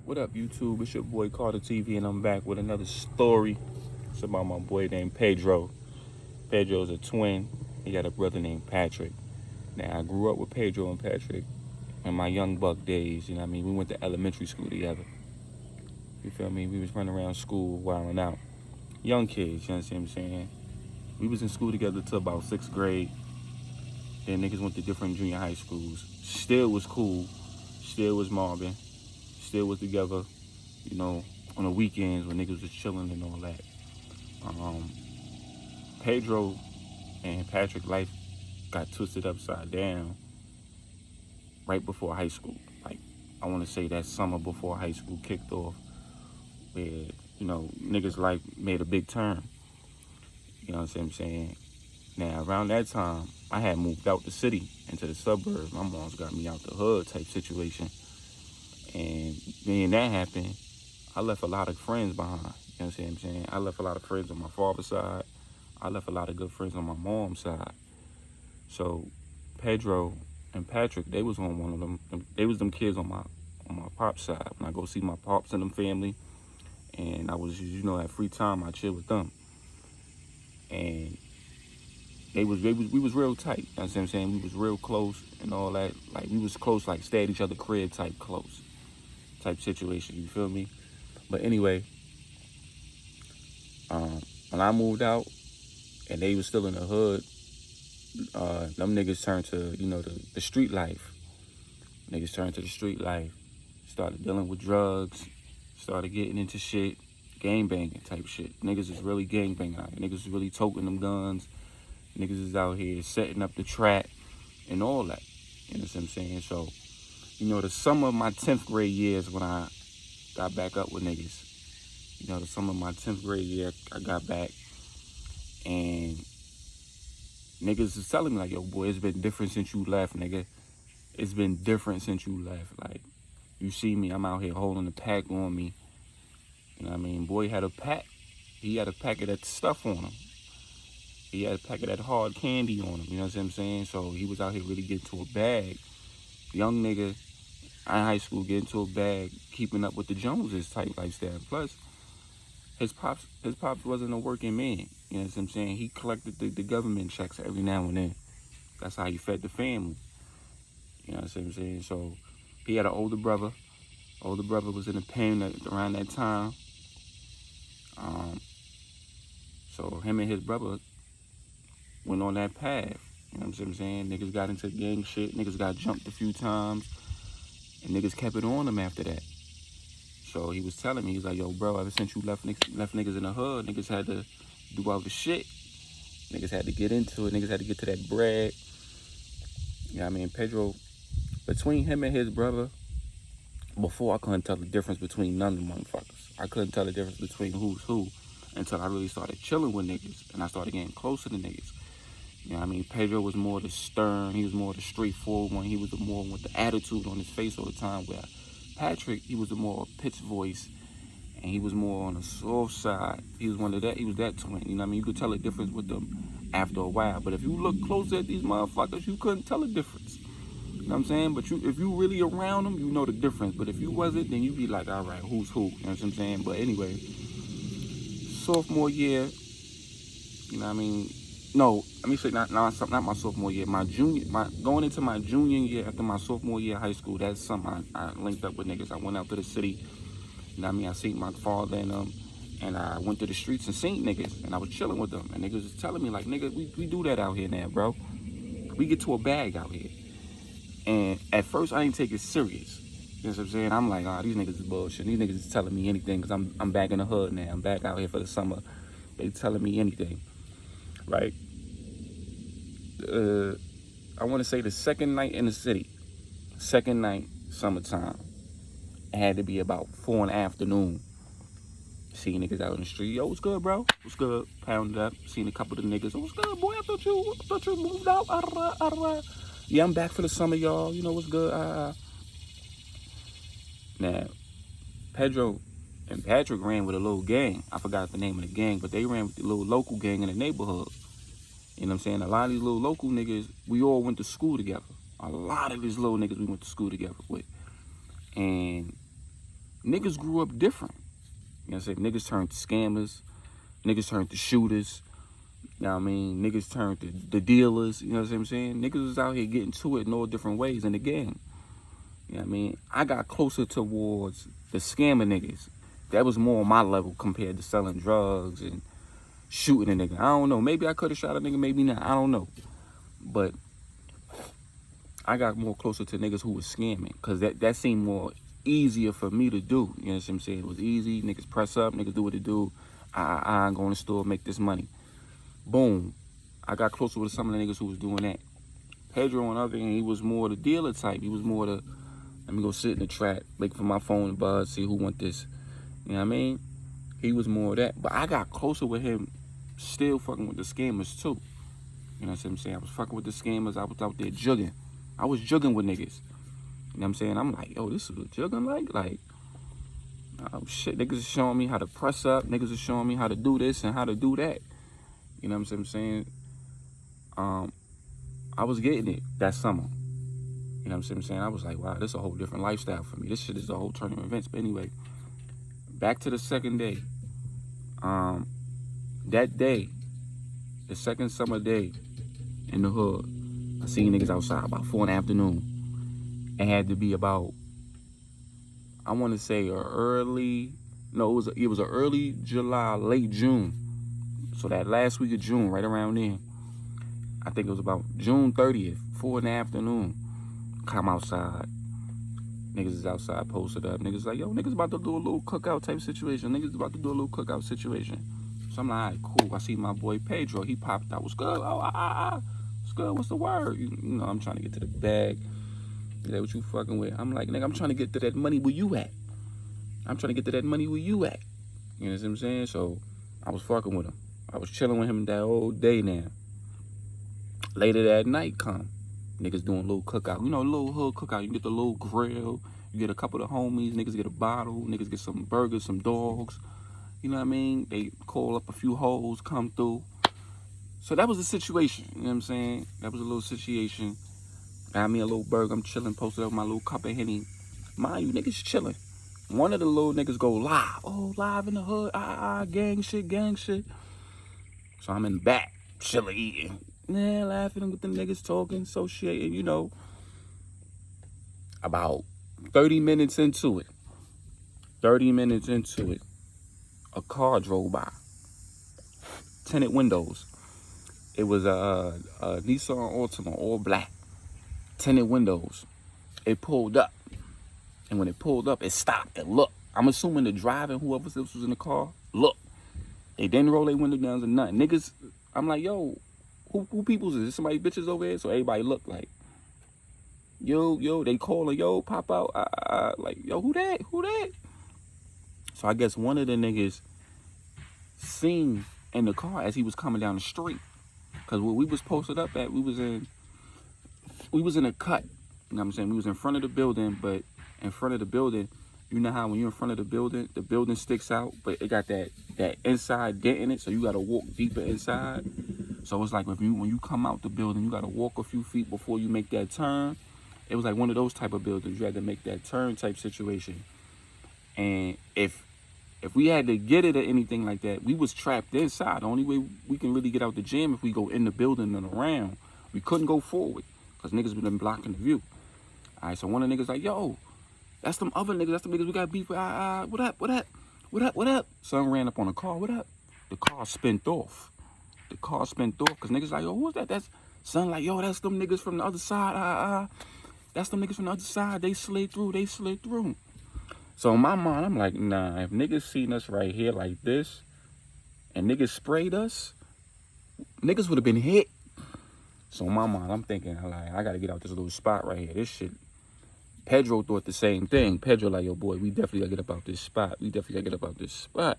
What up, YouTube? It's your boy Carter TV, and I'm back with another story. It's about my boy named Pedro. Pedro's a twin. He got a brother named Patrick. Now, I grew up with Pedro and Patrick in my young buck days. You know what I mean? We went to elementary school together. You feel me? We was running around school, wilding out. Young kids, you know what I'm saying? We was in school together till about 6th grade. Then niggas went to different junior high schools. Still was cool. Still was mobbing. Still was together, you know, on the weekends when niggas was chilling and all that. Um, Pedro and Patrick life got twisted upside down right before high school. Like, I want to say that summer before high school kicked off, where, you know, niggas life made a big turn. You know what I'm saying? Now, around that time, I had moved out the city into the suburbs. My mom's got me out the hood type situation. And when that happened, I left a lot of friends behind. You know what I'm saying? I left a lot of friends on my father's side. I left a lot of good friends on my mom's side. So Pedro and Patrick, they was on one of them. They was them kids on my pop's side. When I go see my pops and them family, and I was, you know, at free time, I chill with them. And we was real tight. You know what I'm saying? We was real close and all that. Like, we was close, like stay at each other crib type close type situation. You feel me? But anyway, when I moved out and they was still in the hood, them niggas turned to, you know, the street life. Niggas turned to the street life. Started dealing with drugs. Started getting into shit. Gang banging type shit. Niggas is really gang banging out here. Niggas is really toting them guns. Niggas is out here setting up the trap and all that. You know what I'm saying? So, you know, the summer of my 10th grade years when I got back up with niggas. You know, the summer of my 10th grade year, I got back. And niggas is telling me, like, yo, boy, it's been different since you left, nigga. It's been different since you left. Like, you see me, I'm out here holding the pack on me. You know what I mean? Boy had a pack. He had a pack of that stuff on him. He had a pack of that hard candy on him. You know what I'm saying? So he was out here really getting to a bag. Young nigga in high school getting to a bag, keeping up with the Joneses type lifestyle. Plus, his pops wasn't a working man. You know what I'm saying? He collected the government checks every now and then. That's how he fed the family. You know what I'm saying? So he had an older brother. Older brother was in the pen around that time. So him and his brother went on that path. You know what I'm saying? Niggas got into gang shit. Niggas got jumped a few times. And niggas kept it on them after that. So he was telling me, he's like, yo, bro, ever since you left niggas in the hood, niggas had to do all the shit. Niggas had to get into it. Niggas had to get to that bread. You know what I mean? Pedro, between him and his brother, before I couldn't tell the difference between none of the motherfuckers. I couldn't tell the difference between who's who until I really started chilling with niggas and I started getting closer to niggas. You know what I mean? Pedro was more the stern. He was more the straightforward one. He was the more with the attitude on his face all the time. Where Patrick, he was the more pitch voice, and he was more on the soft side. He was He was that twin. You know what I mean? You could tell the difference with them after a while. But if you look closer at these motherfuckers, you couldn't tell the difference. You know what I'm saying? But if you really around them, you know the difference. But if you wasn't, then you be like, all right, who's who? You know what I'm saying? But anyway, sophomore year, you know what I mean? No, let me say not my sophomore year. Going into my junior year after my sophomore year of high school, that's something I linked up with niggas. I went out to the city, you know what I mean? I seen my father and them, and I went to the streets and seen niggas, and I was chilling with them, and niggas was telling me, like, nigga, we do that out here now, bro. We get to a bag out here. And at first, I didn't take it serious. You know what I'm saying? I'm like, oh, these niggas is bullshit. These niggas is telling me anything because I'm back in the hood now. I'm back out here for the summer. They telling me anything, right? I want to say the second night in the city, second night, summertime. It had to be about 4 in the afternoon. Seeing niggas out in the street. Yo, what's good, bro? What's good? Pounded up. Seen a couple of the niggas. Oh, what's good, boy? I thought you moved out. Yeah, I'm back for the summer, y'all. You know what's good? Now, Pedro and Patrick ran with a little gang. I forgot the name of the gang, but they ran with the little local gang in the neighborhood. You know what I'm saying? A lot of these little local niggas, we all went to school together. A lot of these little niggas we went to school together with. And niggas grew up different. You know what I'm saying? Niggas turned to scammers. Niggas turned to shooters. You know what I mean? Niggas turned to the dealers. You know what I'm saying? Niggas was out here getting to it in all different ways in the game. You know what I mean? I got closer towards the scammer niggas. That was more on my level compared to selling drugs and shooting a nigga. I don't know. Maybe I could have shot a nigga, maybe not. I don't know. But I got more closer to niggas who was scamming because that seemed more easier for me to do. You know what I'm saying? It was easy. Niggas press up. Niggas do what they do. I go in the store, make this money. Boom. I got closer with some of the niggas who was doing that. Pedro, on the other hand, he was more the dealer type. He was more the, let me go sit in the trap, wait for my phone to buzz, see who want this. You know what I mean? He was more of that. But I got closer with him, still fucking with the scammers too. You know what I'm saying? I was fucking with the scammers. I was out there jugging. I was jugging with niggas. You know what I'm saying? I'm like, yo, this is what jugging like? Like, oh shit, niggas is showing me how to press up. Niggas is showing me how to do this and how to do that. You know what I'm saying? I was getting it that summer. You know what I'm saying? I was like, wow, this is a whole different lifestyle for me. This shit is a whole turn of events. But anyway, back to the second day. That day, the second summer day in the hood, I seen niggas outside about 4 in the afternoon. It had to be about, I want to say it was an early July, late June. So that last week of June, right around then, I think it was about June 30th, 4 in the afternoon. Come outside. Niggas is outside, posted up. Niggas like, yo, niggas about to do a little cookout type situation. Niggas about to do a little cookout situation. So I'm like, all right, cool. I see my boy Pedro. He popped out. What's good? Oh, what's good? What's the word? You know, I'm trying to get to the bag. Is that what you fucking with? I'm like, nigga, I'm trying to get to that money where you at. I'm trying to get to that money where you at. You know what I'm saying? So I was fucking with him. I was chilling with him that whole day now. Later that night come. Niggas doing a little cookout. You know, a little hood cookout. You get the little grill. You get a couple of homies. Niggas get a bottle. Niggas get some burgers, some dogs. You know what I mean? They call up a few hoes, come through. So that was the situation. You know what I'm saying? That was a little situation. Got me a little burger. I'm chilling, posted up my little cup of Henny. Mind you, niggas chilling. One of the little niggas go live. Oh, live in the hood. Gang shit. So I'm in the back, chilling, eating. Laughing with the niggas, talking, associating, you know. About 30 minutes into it, a car drove by. Tinted windows. It was a Nissan Altima, all black. Tinted windows. It pulled up. And when it pulled up, it stopped and looked. I'm assuming the driver, whoever else was in the car, looked. They didn't roll their window down or nothing. Niggas, I'm like, yo, who people's is this? Somebody bitches over here? So everybody looked like, yo, they calling, yo, pop out. Like, yo, who that? So I guess one of the niggas seen in the car as he was coming down the street. Cause where we was posted up at, we was in a cut. You know what I'm saying? We was in front of the building, but in front of the building, you know how when you're in front of the building sticks out, but it got that inside dent in it, so you gotta walk deeper inside. So it's like when you come out the building, you gotta walk a few feet before you make that turn. It was like one of those type of buildings. You had to make that turn type situation. And if we had to get it or anything like that, we was trapped inside. The only way we can really get out the gym if we go in the building and around. We couldn't go forward because niggas been blocking the view. All right, so one of the niggas like, yo, that's them other niggas. That's them niggas we got beef with. What up? Son ran up on the car. What up? The car spent off. Because niggas like, yo, who is that? That's son like, yo, that's them niggas from the other side. That's them niggas from the other side. They slid through. So in my mind, I'm like, nah, if niggas seen us right here like this and niggas sprayed us, niggas would have been hit. So in my mind, I'm thinking, like, I gotta get out this little spot right here. This shit. Pedro thought the same thing. Pedro like, yo, boy, we definitely gotta get up out this spot.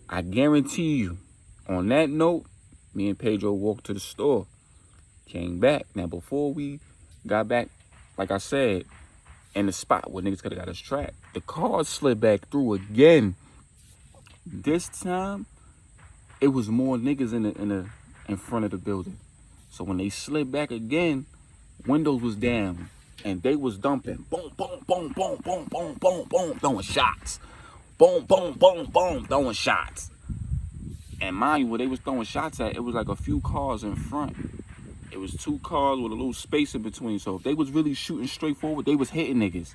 I guarantee you, on that note, me and Pedro walked to the store, came back. Now, before we got back, like I said, in the spot where niggas could have got us trapped, the car slid back through again. This time, it was more niggas in front of the building. So when they slid back again, windows was down. And they was dumping. Boom, boom, boom, boom, boom, boom, boom, boom, throwing shots. Boom, boom, boom, boom, throwing shots. And mind you, where they was throwing shots at, it was like a few cars in front. It was 2 cars with a little space in between. So if they was really shooting straight forward, they was hitting niggas.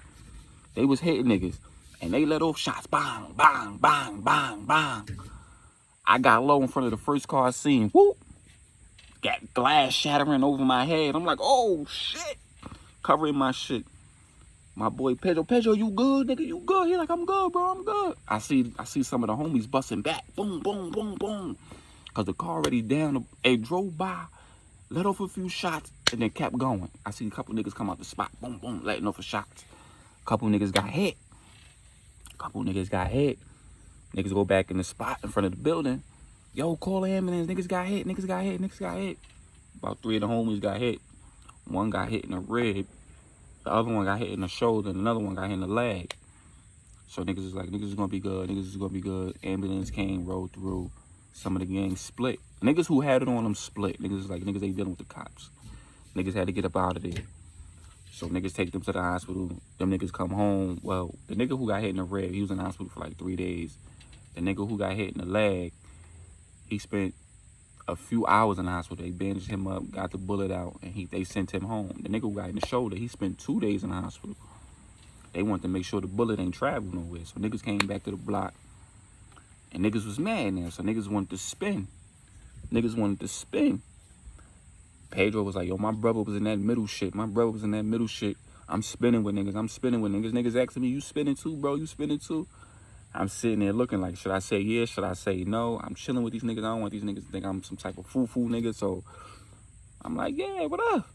They was hitting niggas. And they let off shots. Bang, bang, bang, bang, bang. I got low in front of the first car I seen. Whoop. Got glass shattering over my head. I'm like, oh, shit. Covering my shit. My boy Pedro, you good, nigga? You good? He like, I'm good, bro. I'm good. I see some of the homies busting back. Boom, boom, boom, boom. Because the car already down. It drove by, let off a few shots, and then kept going. I see a couple niggas come out the spot. Boom, boom, letting off a shots. Couple niggas got hit. Niggas go back in the spot in front of the building. Yo, call the ambulance. Niggas got hit. About 3 of the homies got hit. One got hit in the rib. The other one got hit in the shoulder. And another one got hit in the leg. So niggas is like, niggas is gonna be good. Ambulance came, rolled through. Some of the gang split. Niggas who had it on them split. Niggas is like, niggas ain't dealing with the cops. Niggas had to get up out of there. So niggas take them to the hospital. Them niggas come home. Well, the nigga who got hit in the rib, he was in the hospital for like 3 days. The nigga who got hit in the leg, he spent a few hours in the hospital. They bandaged him up, got the bullet out, and they sent him home. The nigga who got in the shoulder, he spent 2 days in the hospital. They wanted to make sure the bullet ain't traveled nowhere. So niggas came back to the block. And niggas was mad now. So niggas wanted to spin. Pedro was like, yo, my brother was in that middle shit. I'm spinning with niggas. Niggas asking me, you spinning too, bro? You spinning too? I'm sitting there looking like, should I say yes? Should I say no? I'm chilling with these niggas. I don't want these niggas to think I'm some type of foo-foo nigga. So I'm like, yeah, what up?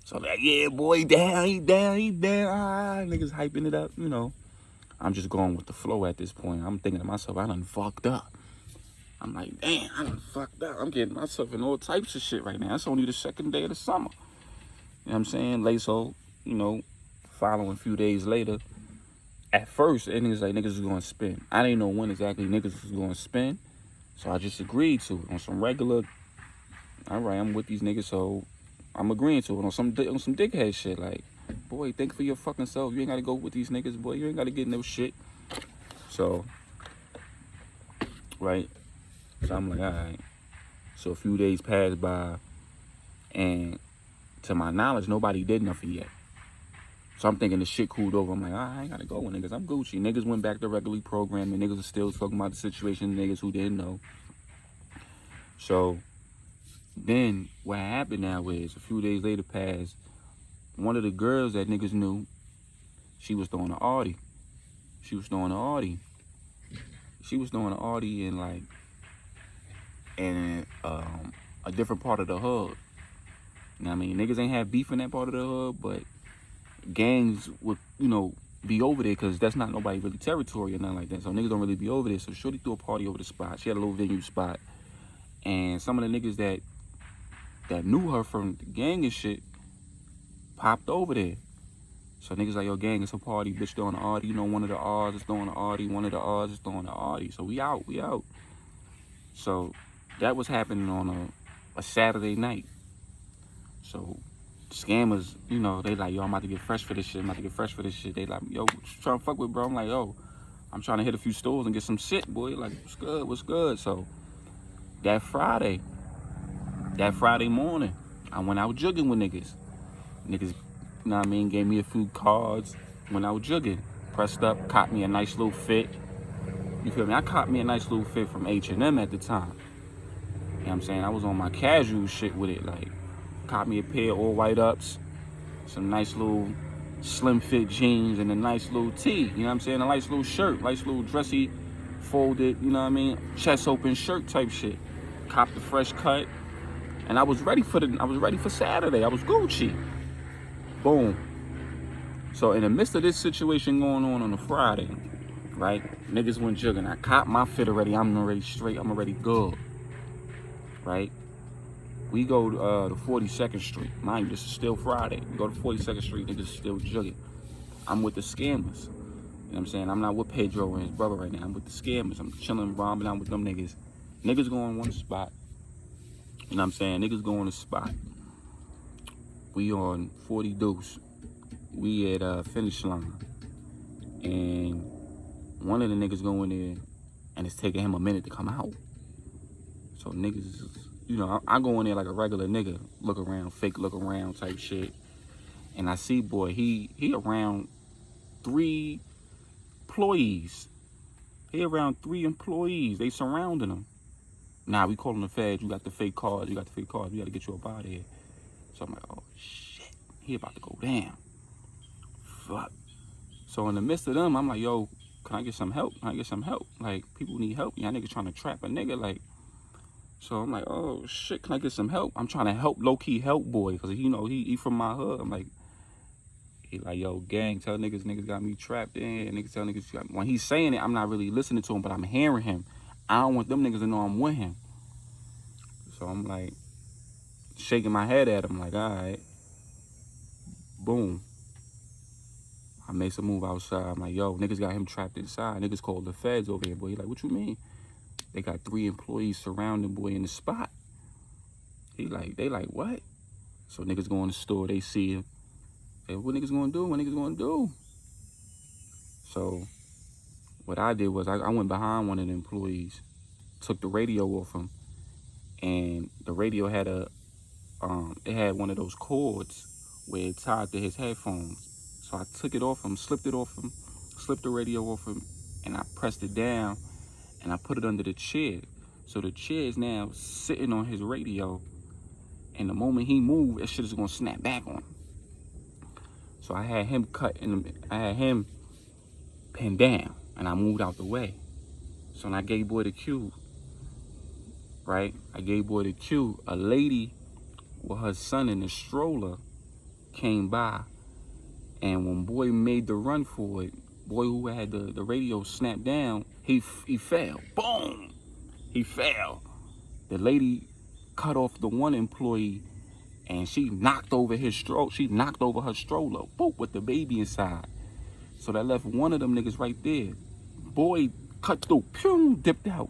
So like, yeah, boy, he down. Niggas hyping it up, you know. I'm just going with the flow at this point. I'm thinking to myself, I done fucked up. I'm like, damn, I done fucked up. I'm getting myself in all types of shit right now. It's only the 2nd day of the summer. You know what I'm saying? So, you know, following a few days later, at first, it was like niggas was going to spin. I didn't know when exactly niggas was going to spin. So I just agreed to it on some regular, all right, I'm with these niggas, so I'm agreeing to it on some dickhead shit. Like, boy, think for your fucking self. You ain't got to go with these niggas, boy. You ain't got to get no shit. So, right. So I'm like, all right. So a few days passed by, and to my knowledge, nobody did nothing yet. So I'm thinking the shit cooled over. I'm like, I ain't gotta go with niggas. I'm Gucci. Niggas went back to regularly programming. Niggas are still talking about the situation. Niggas who didn't know. So then what happened now is a few days later passed. One of the girls that niggas knew, she was throwing an Audi. In like, in a different part of the hood. You know what I mean? Niggas ain't have beef in that part of the hood, but gangs would, you know, be over there because that's not nobody really territory or nothing like that. So niggas don't really be over there. So shorty threw a party over the spot. She had a little venue spot. And some of the niggas that knew her from the gang and shit popped over there. So niggas like, yo, gang, it's a party, bitch throwing an Audi. You know, one of the R's is throwing an Audi. So we out. So that was happening on a Saturday night. So scammers, you know, they like, yo, I'm about to get fresh for this shit. They like, yo, what you trying to fuck with, bro? I'm like, yo, I'm trying to hit a few stores and get some shit, boy. Like, what's good? So that Friday morning, I went out jugging with niggas. Niggas, you know what I mean, gave me a few cards, went out jugging. Pressed up, caught me a nice little fit. You feel me? I caught me a nice little fit from H&M at the time. You know what I'm saying? I was on my casual shit with it. Like, caught me a pair of all white ups, some nice little slim fit jeans, and a nice little tee. You know what I'm saying? A nice little shirt, nice little dressy, folded, you know what I mean? Chest open shirt type shit. Copped the fresh cut. And I was ready for Saturday. I was Gucci. Boom. So in the midst of this situation going on a Friday, right? Niggas went jugging. I caught my fit already. I'm already straight. I'm already good. Right? We go to 42nd Street. Mind you, this is still Friday. We go to 42nd Street. Niggas still jugging. I'm with the scammers. You know what I'm saying? I'm not with Pedro and his brother right now. I'm with the scammers. I'm chilling, bombing out with them niggas. Niggas go on one spot. You know what I'm saying? Niggas go on a spot. We on 40 Deuce. we at finish line, and one of the niggas go in there, and it's taking him a minute to come out. So niggas, you know, I go in there like a regular nigga, look around, fake look around type shit, and I see, boy, he around 3 employees. He around 3 employees. They surrounding him. Nah, we calling the feds. You got the fake cards. We got to get you up out of here. So I'm like, oh shit, he about to go down. Fuck. So in the midst of them, I'm like, yo, can I get some help? Like, people need help. Y'all niggas trying to trap a nigga, like. So I'm like, oh shit, can I get some help? I'm trying to help, low-key help boy, because you know, he from my hood. I'm like, he like, yo, gang, tell niggas got me trapped in. Niggas tell niggas got me. When he's saying it, I'm not really listening to him, but I'm hearing him. I don't want them niggas to know I'm with him. So I'm like, shaking my head at him, like, all right. Boom. I made some move outside. I'm like, yo, niggas got him trapped inside. Niggas called the feds over here, boy. He like, what you mean? They got 3 employees surrounding boy in the spot. They like, what? So niggas go in the store, they see him. Hey, what niggas gonna do? So what I did was I went behind one of the employees, took the radio off him, and the radio had it had one of those cords where it tied to his headphones. So I took it off him, slipped the radio off him, and I pressed it down, and I put it under the chair. So the chair is now sitting on his radio, and the moment he moved, that shit is gonna snap back on him. So I had him I had him pinned down, and I moved out the way. So when I gave boy the cue, right? A lady with her son in the stroller came by, and when boy made the run for it, boy who had the radio snapped down, he fell. Boom! He fell. The lady cut off the one employee, and she knocked over her stroller, boop, with the baby inside. So that left one of them niggas right there. Boy cut through, pew, dipped out.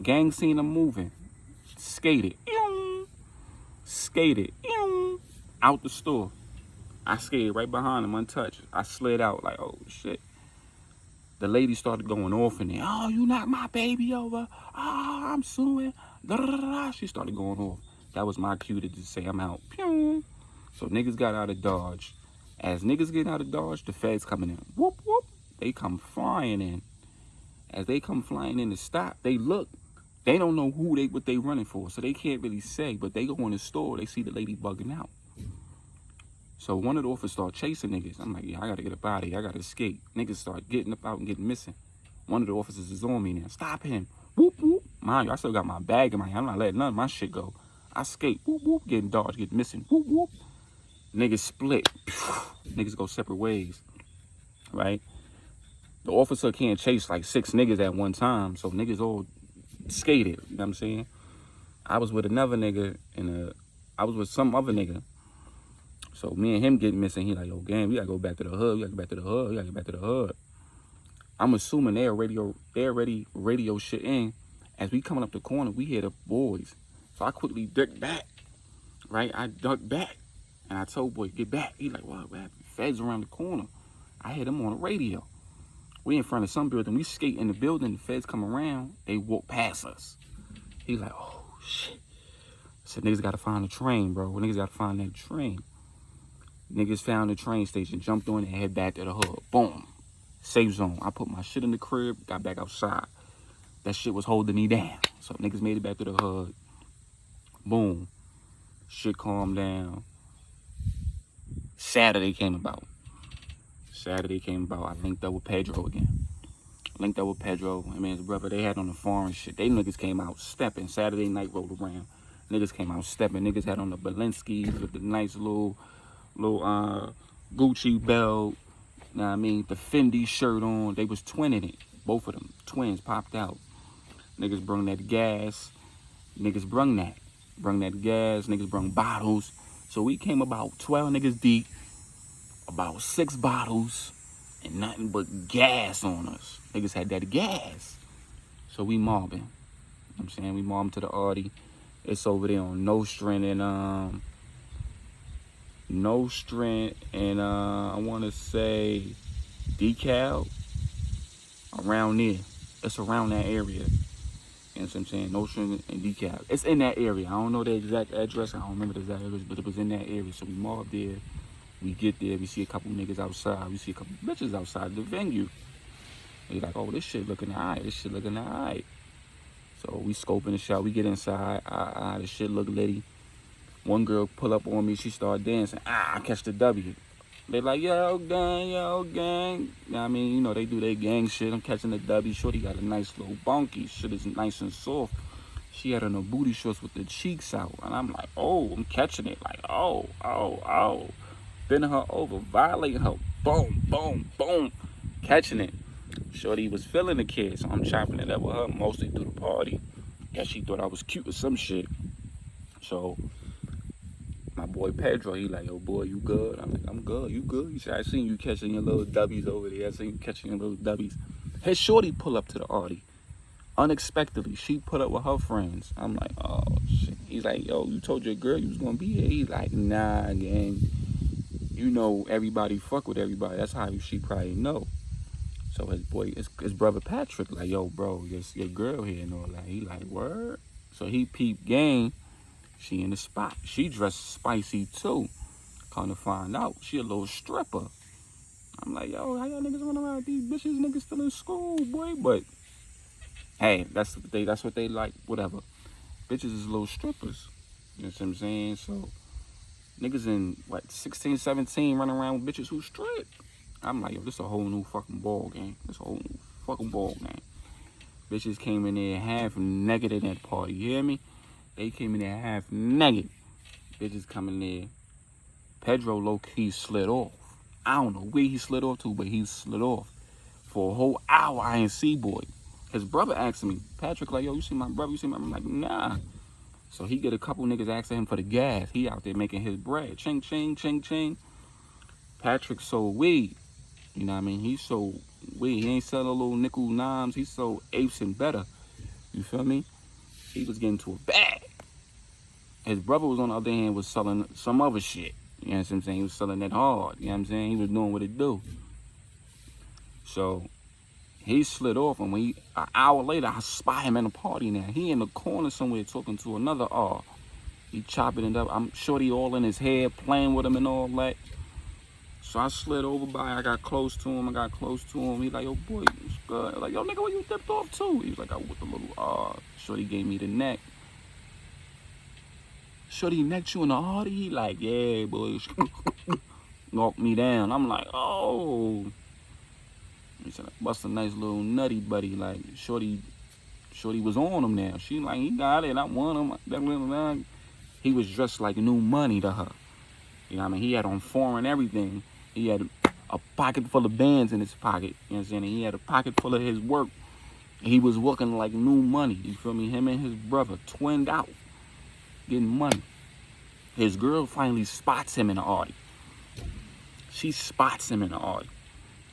Gang seen him moving. Skated, out the store. I skated right behind him, untouched. I slid out like, oh shit. The lady started going off in there. Oh, you knocked my baby over. Oh, I'm suing. She started going off. That was my cue to just say I'm out. Pew. So niggas got out of Dodge. As niggas get out of Dodge, the feds coming in. Whoop, whoop. They come flying in. As they come flying in to stop, they look. They don't know what they running for, so they can't really say. But they go in the store, they see the lady bugging out. So one of the officers start chasing niggas. I'm like, yeah, I gotta get up out of here. I gotta escape. Niggas start getting up out and getting missing. One of the officers is on me now. Stop him. Whoop, whoop. Mind you, I still got my bag in my hand. I'm not letting none of my shit go. I skate. Whoop, whoop. Getting dodged, getting missing. Whoop, whoop. Niggas split. Niggas go separate ways. Right? The officer can't chase like 6 niggas at one time. So niggas all skated. You know what I'm saying? I was with another nigga I was with some other nigga. So me and him getting missing. He like, yo, gang, we gotta go back to the hood. I'm assuming they're already radio shit in. As we coming up the corner, we hear the boys. So I quickly ducked back. Right? I ducked back. And I told boy, get back. He like, what happened? Feds around the corner. I hear them on the radio. We in front of some building. We skate in the building. The feds come around. They walk past us. He like, oh, shit. I said, niggas gotta find the train, bro. Niggas gotta find that train. Niggas found the train station, jumped on it, and head back to the hood. Boom. Safe zone. I put my shit in the crib, got back outside. That shit was holding me down. So niggas made it back to the hood. Boom. Shit calmed down. Saturday came about. I linked up with Pedro again. Him and his brother, they had on the foreign shit. They niggas came out stepping. Saturday night rolled around. Niggas came out stepping. Niggas had on the Balenskis with the nice little Gucci belt. Know what I mean? The Fendi shirt on. They was twinning it. Both of them. Twins popped out. Niggas brung that gas. Niggas brung that. Niggas brung bottles. So we came about 12 niggas deep. About 6 bottles. And nothing but gas on us. Niggas had that gas. So we mobbing. You know what I'm saying? We mobbing to the Audi. It's over there on Nostrand and no strength, and I want to say decal around there. It's around that area. You know what I'm saying? No strength and decal. It's in that area. I don't know the exact address. I don't remember the exact address, but it was in that area. So we mob there. We get there. We see a couple niggas outside. We see a couple bitches outside the venue. We like, oh, this shit looking alright. This shit looking alright. So we scoping the shot. We get inside. This shit look litty. One girl pull up on me. She start dancing. I catch the W. They like, yo, gang, yo, gang. You know what I mean? You know, they do their gang shit. I'm catching the W. Shorty got a nice little bunky. Shit is nice and soft. She had on her booty shorts with the cheeks out. And I'm like, oh, I'm catching it. Like, oh. Bending her over, violating her. Boom, boom, boom. Catching it. Shorty was feeling the kid, so I'm chopping it up with her mostly through the party. Yeah, she thought I was cute or some shit. So my boy Pedro, he like, yo, boy, you good? I'm like, I'm good. You good? He said, I seen you catching your little W's over there. I seen you catching your little W's. His shorty pull up to the party. Unexpectedly, she put up with her friends. I'm like, oh, shit. He's like, yo, you told your girl you was going to be here? He's like, nah, gang. You know, everybody fuck with everybody. That's how she probably know. So his brother Patrick, like, yo, bro, your girl here and all that. He like, word? So he peeped gang. She in the spot. She dressed spicy too. Come to find out, she a little stripper. I'm like, yo, how y'all niggas run around with these bitches? Niggas still in school, boy. But hey, that's what they like. Whatever. Bitches is little strippers. You know what I'm saying? So niggas in 16, 17 running around with bitches who strip. I'm like, yo, this a whole new fucking ball game. This a whole new fucking ball game. Bitches came in there half naked at that party. You hear me? They came in there half naked. Bitches coming there. Pedro low-key slid off. I don't know where he slid off to, but he slid off. For a whole hour, I ain't see boy. His brother asked me, Patrick, like, yo, you see my brother? You see my... I'm like, nah. So he get a couple niggas asking him for the gas. He out there making his bread. Ching, ching, ching, ching. Patrick sold weed. You know what I mean? He sold weed. He ain't selling little nickel dimes. He sold apes and better. You feel me? He was getting to a bag. His brother was on the other hand was selling some other shit. You know what I'm saying? He was selling that hard. You know what I'm saying? He was doing what it do. So he slid off, and when an hour later, I spy him in a party now. He in the corner somewhere talking to another R. He chopping it up. I'm sure he all in his head, playing with him and all that. So I slid over by. I got close to him. He like, yo, boy, it's good. Like, yo, nigga, where you dipped off to? He was like, I with the little R. Shorty gave me the neck. Shorty necked you in the heart. He like, yeah, boy. Knocked me down. I'm like, oh. He said, bust a nice little nutty buddy. Like, Shorty was on him now. She like, he got it. I want him. He was dressed like new money to her. You know what I mean? He had on foreign everything. He had a pocket full of bands in his pocket. You know what I'm saying? And he had a pocket full of his work. He was looking like new money. You feel me? Him and his brother twinned out, getting money. His girl finally spots him in the Audi. She spots him in the Audi.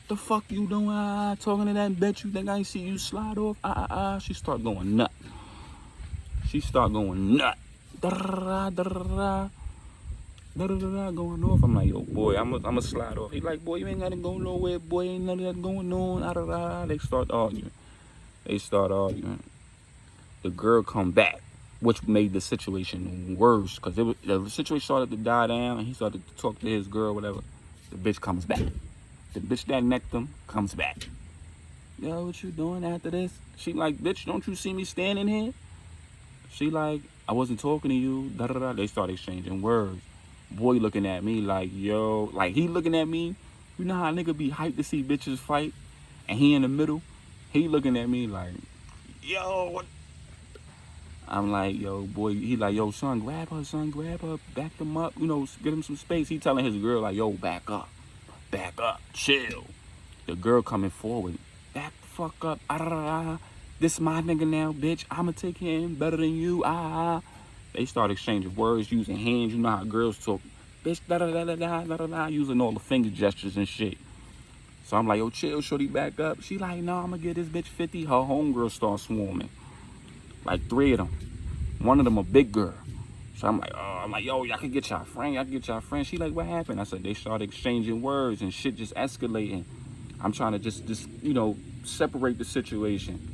The fuck you doing? Talking to that bitch? You think I ain't see you slide off? She start going nut. Going off. I'm like, yo, boy, I'm a slide off. He like, boy, you ain't gotta go nowhere, boy. Ain't none of that going on. They start arguing. The girl come back, which made the situation worse, because the situation started to die down, and he started to talk to his girl, whatever. The bitch comes back. The bitch that necked him comes back. Yo, what you doing after this? She like, bitch, don't you see me standing here? She like, I wasn't talking to you. They start exchanging words. Boy looking at me like, yo, like he looking at me. You know how a nigga be hyped to see bitches fight, and he in the middle? He looking at me like, yo, what? I'm like, yo, boy. He like, yo, son, grab her, back them up, you know, get him some space. He telling his girl like, yo, back up, chill. The girl coming forward, back the fuck up. This my nigga now, bitch. I'ma take him better than you. They start exchanging words, using hands. You know how girls talk, bitch. Using all the finger gestures and shit. So I'm like, yo, chill, shorty, back up. She like, no, I'ma get this bitch 50. Her homegirls start swarming. Like 3 of them. One of them a big girl. So I'm like, yo, y'all can get y'all friend. She like, what happened? I said, they started exchanging words and shit just escalating. I'm trying to just separate the situation.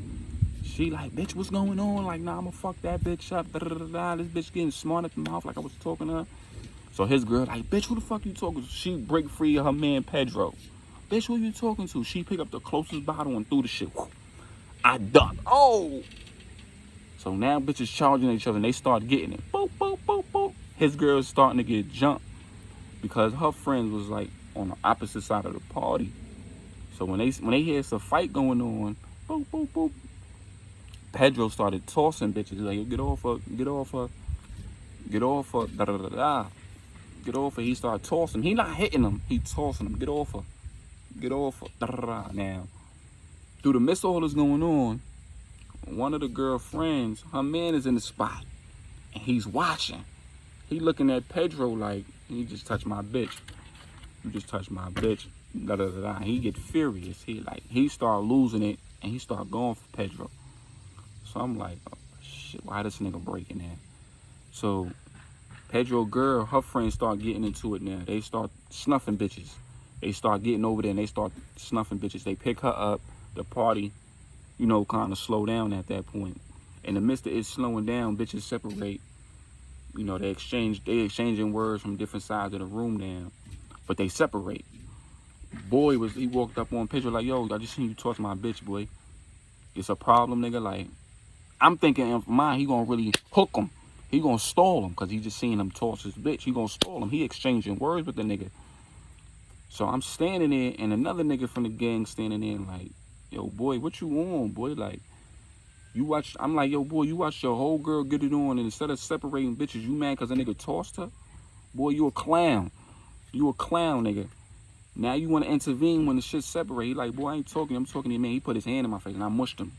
She like, bitch, what's going on? Like, nah, I'ma fuck that bitch up. This bitch getting smart at the mouth like I was talking to her. So his girl like, bitch, who the fuck you talking to? She break free of her man Pedro. Bitch, who you talking to? She pick up the closest bottle and threw the shit. I duck. Oh! So now bitches charging each other and they start getting it. Boop, boop, boop, boop. His girl's starting to get jumped because her friend was like on the opposite side of the party. So when they hear it's a fight going on, boop, boop, boop, Pedro started tossing bitches. He's like, yo, get off her, get off her, get off her, da da da da. Get off her. He started tossing. He not hitting them. He tossing them. Get off her. Get off her. Da da da. Now, through the midst of all this going on, one of the girlfriends, her man is in the spot, and he's watching. He looking at Pedro like, he just touched my bitch. You just touched my bitch. Da da da da. He get furious. He start losing it, and he start going for Pedro. So I'm like, oh shit, why this nigga breaking that? So Pedro girl, her friends start getting into it now. They start snuffing bitches. They start getting over there and they start snuffing bitches. They pick her up. The party, kind of slow down at that point. In the midst of it slowing down, bitches separate. They exchanging words from different sides of the room now. But they separate. Boy he walked up on Pedro like, yo, I just seen you toss my bitch, boy. It's a problem, nigga. Like, I'm thinking in mind, he gonna really hook him. He gonna stall him because he just seen him toss his bitch. He gonna stall him. He exchanging words with the nigga. So I'm standing there and another nigga from the gang standing there like, yo, boy, what you on, boy? Like, I'm like, yo, boy, you watch your whole girl get it on and instead of separating bitches, you mad because a nigga tossed her? Boy, you a clown. You a clown, nigga. Now you want to intervene when the shit separate. He like, boy, I ain't talking. I'm talking to you, man. He put his hand in my face and I mushed him.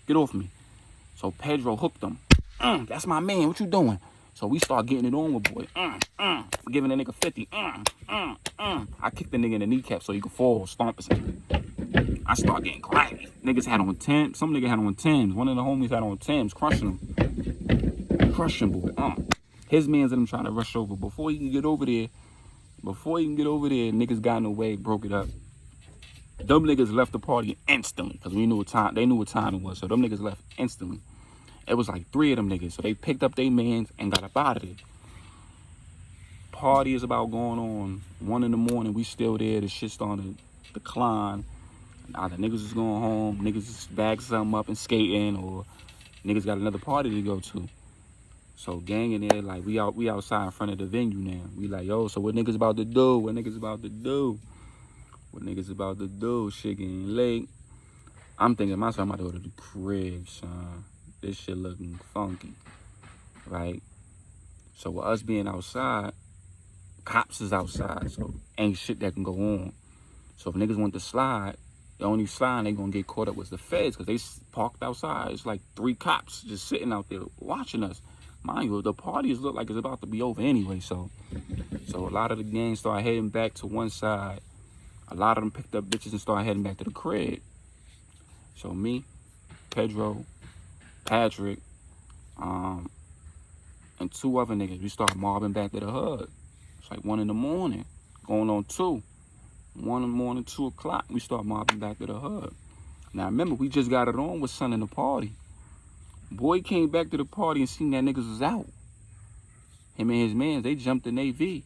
Get off me. So Pedro hooked him. That's my man. What you doing? So we start getting it on with boy. Giving the nigga 50. I kicked the nigga in the kneecap so he could fall, stomp his nigga. I start getting grimy. Niggas had on 10. Some nigga had on 10s. One of the homies had on 10s, crushing him. Crushing boy. His man's in him trying to rush over. Before he can get over there, niggas got in the way, broke it up. Them niggas left the party instantly because they knew what time it was. So them niggas left instantly. It was like 3 of them niggas. So they picked up their mans and got up out of there. Party is about going on 1 in the morning. We still there. The shit starting to decline. Either niggas is going home, niggas is bagging something up and skating, or niggas got another party to go to. So gang in there, like we outside in front of the venue now. We like, yo, so what niggas about to do? What niggas about to do? Shit getting late. I'm thinking myself, I'm about to go to the crib, son. This shit looking funky, right? So with us being outside, cops is outside, so ain't shit that can go on. So if niggas want to slide, the only slide they gonna get caught up was the feds because they parked outside. It's like 3 cops just sitting out there watching us. Mind you, the parties look like it's about to be over anyway. So a lot of the gangs start heading back to one side. A lot of them picked up bitches and started heading back to the crib. So me, Pedro, Patrick, and 2 other niggas, we start mobbing back to the hood. It's like 1 in the morning, going on 2. 1 in the morning, 2 o'clock, we start mobbing back to the hood. Now remember, we just got it on with Son in the party. Boy came back to the party and seen that niggas was out. Him and his mans, they jumped in AV.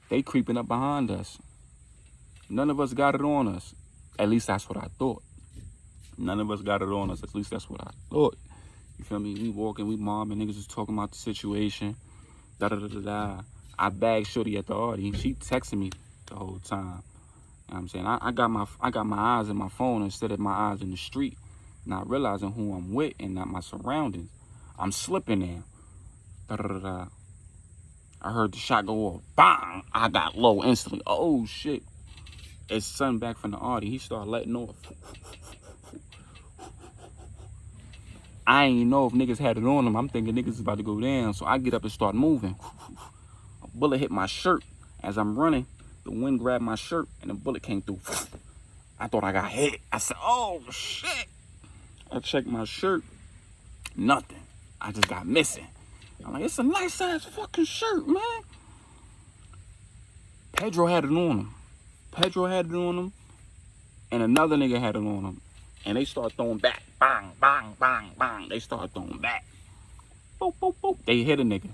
They creeping up behind us. None of us got it on us. At least that's what I thought. None of us got it on us. At least that's what I thought. You feel me? We walking, we mobbing, niggas was talking about the situation. Da-da-da-da-da. I bagged Shorty at the party. She texted me the whole time. You know what I'm saying? I got my eyes in my phone instead of my eyes in the street. Not realizing who I'm with and not my surroundings. I'm slipping now. Da-da-da-da. I heard the shot go off. Bang! I got low instantly. Oh, shit. It's Son back from the Audi. He started letting off. I ain't know if niggas had it on them. I'm thinking niggas is about to go down. So I get up and start moving. A bullet hit my shirt. As I'm running, the wind grabbed my shirt and the bullet came through. I thought I got hit. I said, oh, shit. I checked my shirt. Nothing. I just got missing. I'm like, it's a nice ass fucking shirt, man. Pedro had it on him. Pedro had it on him, and another nigga had it on him. And they start throwing back. Bang, bang, bang, bang. They start throwing back. Boop, boop, boop. They hit a nigga.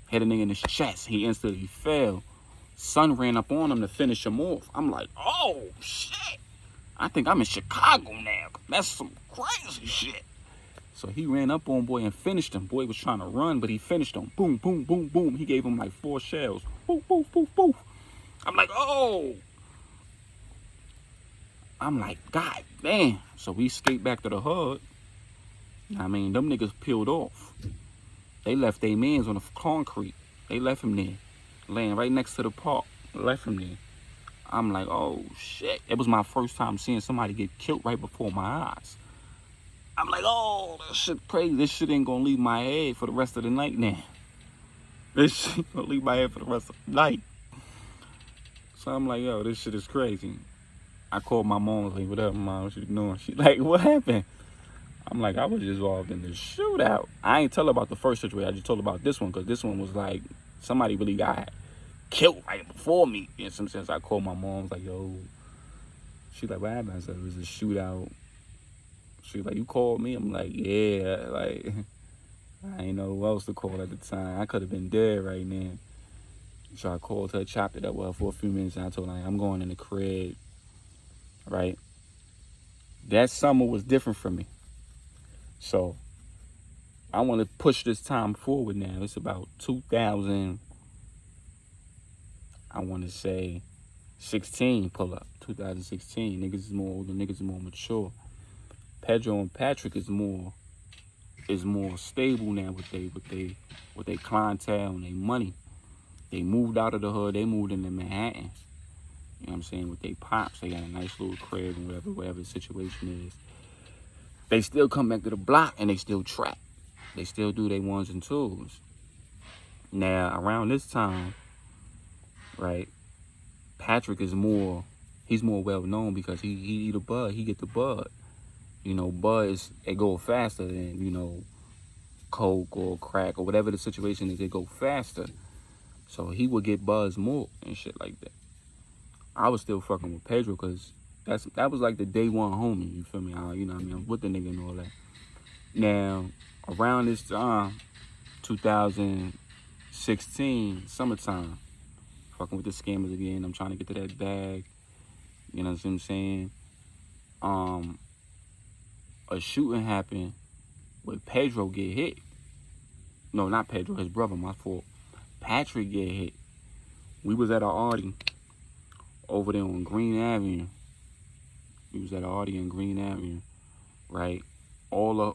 Hit a nigga in his chest. He instantly fell. Son ran up on him to finish him off. I'm like, oh, shit. I think I'm in Chicago now. That's some crazy shit. So he ran up on boy and finished him. Boy was trying to run, but he finished him. Boom, boom, boom, boom. He gave him like 4 shells. Boop, boop, boop, boop. I'm like, oh. I'm like, God damn. So we skate back to the hood. I mean, them niggas peeled off. They left their mans on the concrete. They left him there, laying right next to the park. Left him there. I'm like, oh shit. It was my first time seeing somebody get killed right before my eyes. I'm like, oh, that shit crazy. This shit ain't gonna leave my head for the rest of the night now. This shit gonna leave my head for the rest of the night. So I'm like, yo, this shit is crazy. I called my mom, like, what up, mom? What you doing? She like, what happened? I'm like, I was just involved in the shootout. I ain't tell her about the first situation. I just told her about this one, because this one was like, somebody really got killed right before me. In some sense, I called my mom, was like, yo. She like, what happened? I said, it was a shootout. She like, you called me? I'm like, yeah. Like, I ain't know who else to call at the time. I could have been dead right now. So I called her, chopped it up with her for a few minutes, and I told her, like, I'm going in the crib. Right? That summer was different for me. So I want to push this time forward now. It's about 2000, I want to say 16 pull up. 2016. Niggas is more older, niggas is more mature. Pedro and Patrick is more stable now with they clientele and they money. They moved out of the hood, they moved into Manhattan. You know what I'm saying? With they pops, they got a nice little crib and whatever the situation is. They still come back to the block and they still trap. They still do their 1s and 2s. Now, around this time, right, Patrick is he's more well known because he eat a bud, he get the bud. You know, buds, they go faster than, you know, coke or crack or whatever the situation is, they go faster. So he would get buzzed more and shit like that. I was still fucking with Pedro because that was like the day one homie, you feel me? You know what I mean? I was with the nigga and all that. Now, around this time, 2016, summertime, fucking with the scammers again. I'm trying to get to that bag. You know what I'm saying? A shooting happened where Pedro get hit. No, not Pedro, his brother, my fault. Patrick get hit. We was at an Audi over there on Green Avenue. We was at an Audi on Green Avenue, right? All the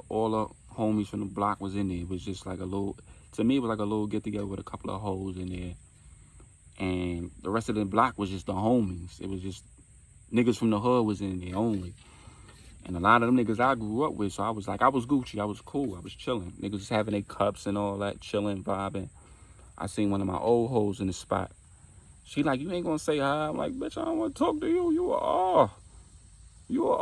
homies from the block was in there. It was just like a little, to me, it was like a little get together with a couple of hoes in there. And the rest of the block was just the homies. It was just niggas from the hood was in there only. And a lot of them niggas I grew up with, so I was like, I was Gucci, I was cool, I was chilling. Niggas was having their cups and all that, chilling, vibing. I seen one of my old hoes in the spot. She like, you ain't gonna say hi. I'm like, bitch, I don't want to talk to you. You a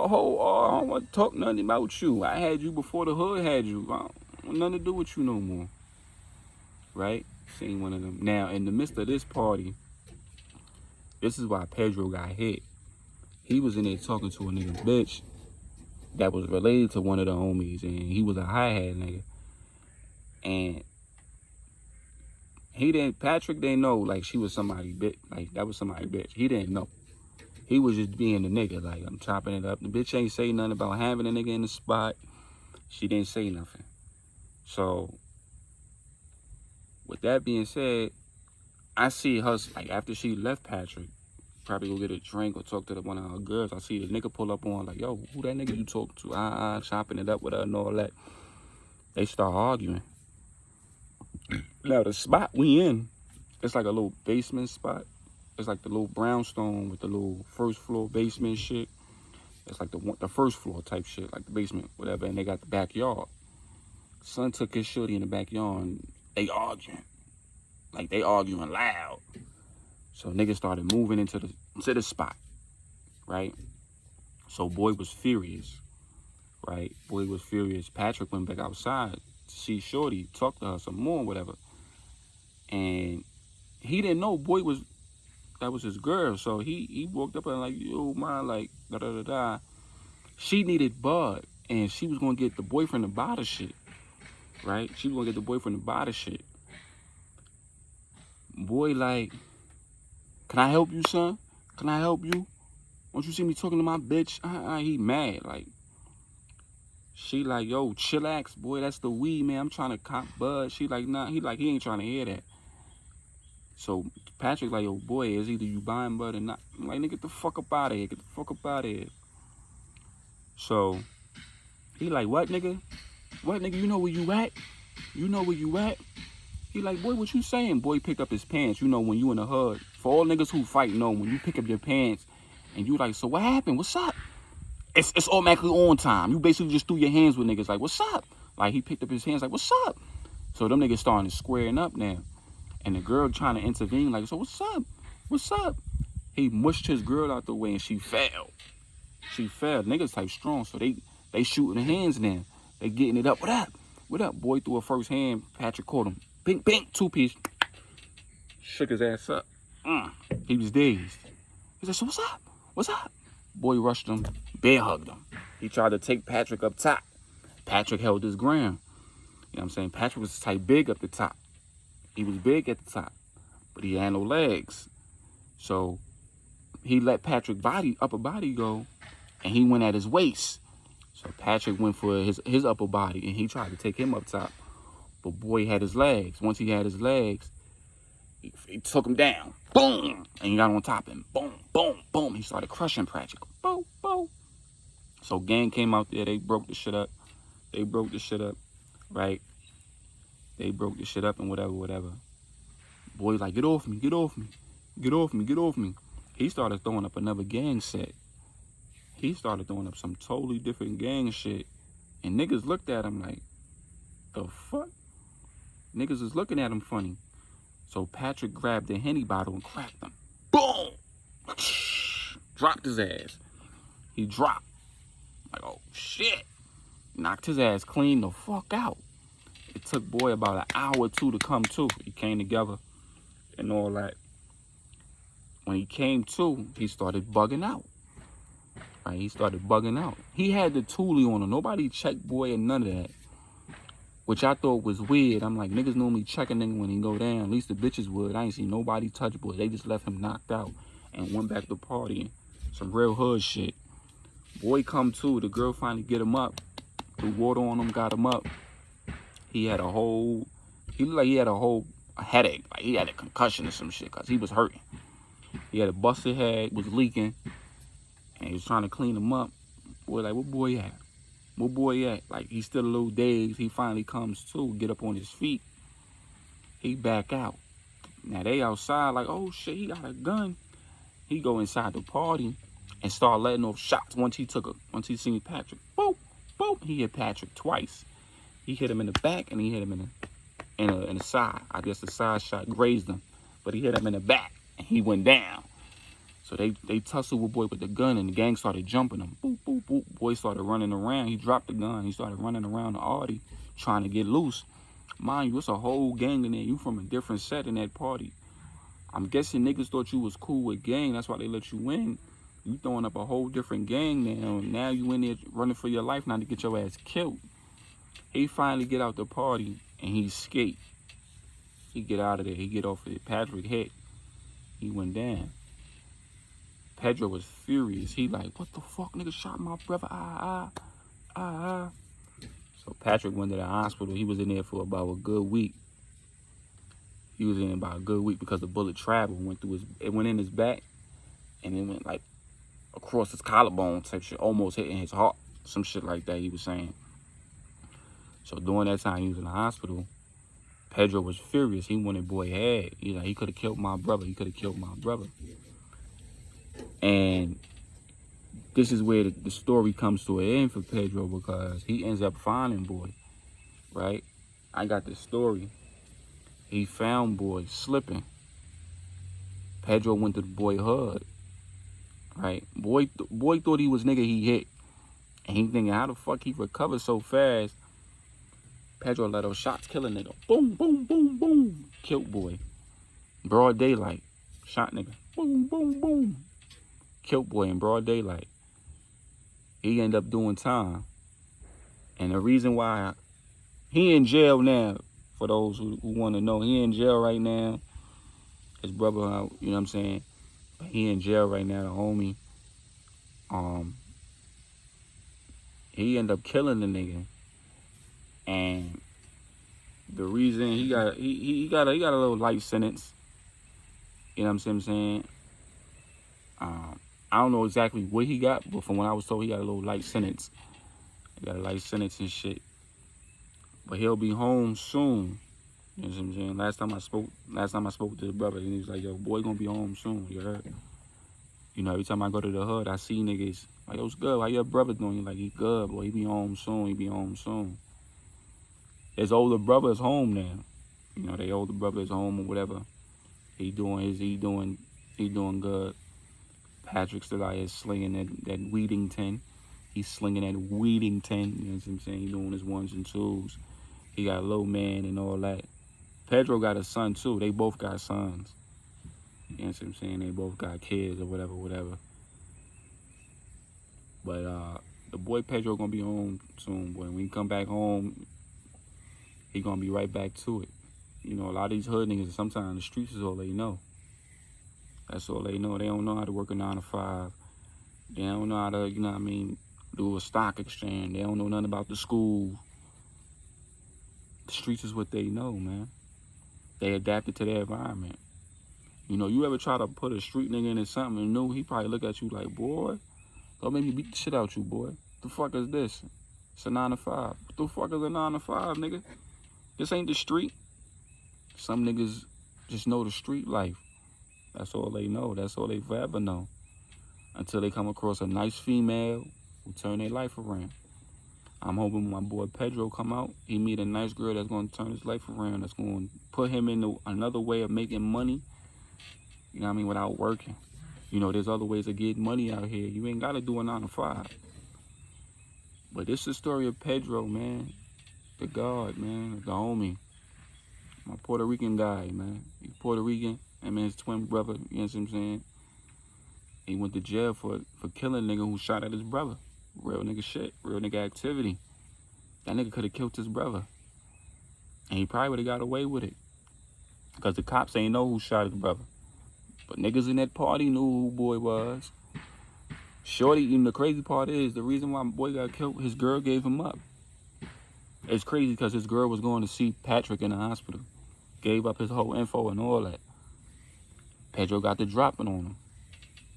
whole I don't want to talk nothing about you. I had you before the hood had you. I don't want nothing to do with you no more. Right? Seen one of them. Now, in the midst of this party, this is why Pedro got hit. He was in there talking to a nigga bitch that was related to one of the homies, and he was a hi-hat nigga. And Patrick didn't know, like, she was somebody bitch, like, that was somebody bitch. He didn't know. He was just being the nigga, like, I'm chopping it up. The bitch ain't say nothing about having a nigga in the spot. She didn't say nothing. So, with that being said, I see her, like, after she left Patrick, probably go get a drink or talk to one of her girls, I see the nigga pull up on, like, yo, who that nigga you talk to? Chopping it up with her and all that. They start arguing. Now, the spot we in, it's like a little basement spot. It's like the little brownstone with the little first floor basement shit. It's like the first floor type shit, like the basement, whatever. And they got the backyard. Son took his shorty in the backyard and they arguing. Like, they arguing loud. So niggas started moving into the spot, right? So boy was furious, right? Boy was furious. Patrick went back outside see Shorty, talk to her some more, whatever. And he didn't know Boy that was his girl. So he walked up and like, yo, man, like, da da da da. She needed Bud, and she was gonna get the boyfriend to buy the shit, right? She was gonna get the boyfriend to buy the shit. Boy, like, can I help you, son? Can I help you? Don't you see me talking to my bitch? He mad, like. She like, yo, chillax, boy, that's the weed, man. I'm trying to cop Bud. She like, nah. He like, he ain't trying to hear that. So Patrick like, yo, boy, it's either you buying Bud or not. I'm like, nigga, get the fuck up out of here. Get the fuck up out of here. So he like, what, nigga? What, nigga? You know where you at? You know where you at? He like, boy, what you saying? Boy picked up his pants. You know, when you in the hood. For all niggas who fight, know when you pick up your pants and you like, so what happened? What's up? It's automatically on time. You basically just threw your hands with niggas like, what's up? Like, he picked up his hands like, what's up? So them niggas starting to squaring up now. And the girl trying to intervene like, so what's up? What's up? He mushed his girl out the way and she fell. She fell. Niggas type strong, so they shooting their hands now. They getting it up. What up? What up? Boy threw a first hand. Patrick caught him. Bing, bing, 2-piece. Shook his ass up. He was dazed. He said, so what's up? What's up? Boy rushed him, bear hugged him. He tried to take Patrick up top. Patrick held his ground. You know what I'm saying? Patrick was type big up the top. He was big at the top, but he had no legs. So he let Patrick's upper body go, and he went at his waist. So Patrick went for his upper body, and he tried to take him up top. But Boy had his legs. Once he had his legs, he took him down. Boom! And he got on top of him. Boom, boom, boom. He started crushing Patrick. Boom, boom. So gang came out there. They broke the shit up. Right? They broke the shit up and whatever. Boy like, get off me, get off me. Get off me, get off me. He started throwing up another gang set. He started throwing up some totally different gang shit. And niggas looked at him like, the fuck? Niggas is looking at him funny. So Patrick grabbed the Henny bottle and cracked him. Boom! Dropped his ass. He dropped. Like, oh, shit. Knocked his ass clean the fuck out. It took Boy about an hour or two to come to. He came together and all that. When he came to, he started bugging out. Right? He started bugging out. He had the toolie on him. Nobody checked Boy and none of that. Which I thought was weird. I'm like, niggas normally check a nigga when he go down. At least the bitches would. I ain't seen nobody touch Boy. They just left him knocked out and went back to partying. Some real hood shit. Boy come to. The girl finally get him up. Threw water on him, got him up. He looked like he had a headache. Like he had a concussion or some shit because he was hurting. He had a busted head, was leaking. And he was trying to clean him up. Boy like, what Boy at? What Boy at? Like, he's still a little dazed. He finally comes to, get up on his feet. He back out. Now, they outside like, oh, shit, he got a gun. He go inside the party and start letting off shots once he seen Patrick. Boop, boop. He hit Patrick twice. He hit him in the back and he hit him in the side. I guess the side shot grazed him. But he hit him in the back and he went down. So they tussled with Boy with the gun, and the gang started jumping him. Boop, boop, boop. Boy started running around. He dropped the gun. He started running around the Audi trying to get loose. Mind you, it's a whole gang in there. You from a different set in that party. I'm guessing niggas thought you was cool with gang. That's why they let you in. You throwing up a whole different gang now. Now you in there running for your life not to get your ass killed. He finally get out the party, and he skate. He get out of there. He get off of it. Patrick hit. He went down. Pedro was furious. He like, what the fuck, nigga shot my brother? So Patrick went to the hospital. He was in there for about a good week. He was in about a good week because the bullet traveled, it went in his back, and it went like across his collarbone type shit, almost hitting his heart, some shit like that he was saying. So during that time he was in the hospital, Pedro was furious. He wanted Boy head. He's like, he could have killed my brother. He could have killed my brother. And this is where the story comes to an end for Pedro, because he ends up finding Boy, right? I got the story. He found Boy slipping. Pedro went to the Boy hood, right? Boy thought he was nigga he hit. And he thinking, how the fuck he recovered so fast? Pedro let those shots kill a nigga. Boom, boom, boom, boom. Killed boy. Broad daylight. Shot nigga. Boom, boom, boom. Killed boy in broad daylight. He ended up doing time. And the reason why he in jail now, for those who want to know, he in jail right now. His brother, you know what I'm saying? He in jail right now, the homie. He ended up killing the nigga. And the reason he got a little light sentence. You know what I'm saying? I don't know exactly what he got, but from what I was told, he got a little light sentence. He got a light sentence and shit. But he'll be home soon. You know what I'm saying? Last time I spoke to the brother, and he was like, yo, boy gonna be home soon, you heard? You know, every time I go to the hood, I see niggas like, yo, what's good? How your brother doing? He like, he good, boy. He be home soon. His older brother is home now. You know, their older brother is home or whatever. He doing good. Patrick still out here slinging that Weedington. He's slinging that Weedington. You know what I'm saying? He doing his ones and twos. He got low man and all that. Pedro got a son too. They both got sons. You know what I'm saying? They both got kids or whatever. But the boy Pedro gonna be home soon, boy. When he come back home, he gonna be right back to it. You know, a lot of these hood niggas, sometimes the streets is all they know. That's all they know. They don't know how to work a 9 to 5. They don't know how to, you know what I mean, do a stock exchange. They don't know nothing about the school. The streets is what they know, man. They adapted to their environment. You know, you ever try to put a street nigga into something new, he probably look at you like, boy, don't make me beat the shit out you, boy. The fuck is this? It's a 9 to 5. What the fuck is a 9 to 5, nigga? This ain't the street. Some niggas just know the street life. That's all they know. That's all they forever know. Until they come across a nice female who turn their life around. I'm hoping when my boy Pedro come out, he meet a nice girl that's going to turn his life around, that's going to put him into another way of making money, you know what I mean, without working. You know, there's other ways of getting money out here. You ain't got to do a 9 to 5. But this is the story of Pedro, man. The God, man. The homie. My Puerto Rican guy, man. He's Puerto Rican. I mean, his twin brother, you know what I'm saying? He went to jail for killing a nigga who shot at his brother. Real nigga shit. Real nigga activity. That nigga could have killed his brother. And he probably would have got away with it. Because the cops ain't know who shot his brother. But niggas in that party knew who boy was. Shorty, even the crazy part is, the reason why my boy got killed, his girl gave him up. It's crazy because his girl was going to see Patrick in the hospital. Gave up his whole info and all that. Pedro got the dropping on him.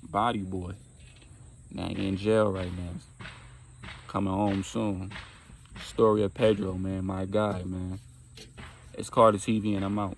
Body boy. Now he in jail right now. Coming home soon. Story of Pedro, man. My guy, man. It's Carter TV and I'm out.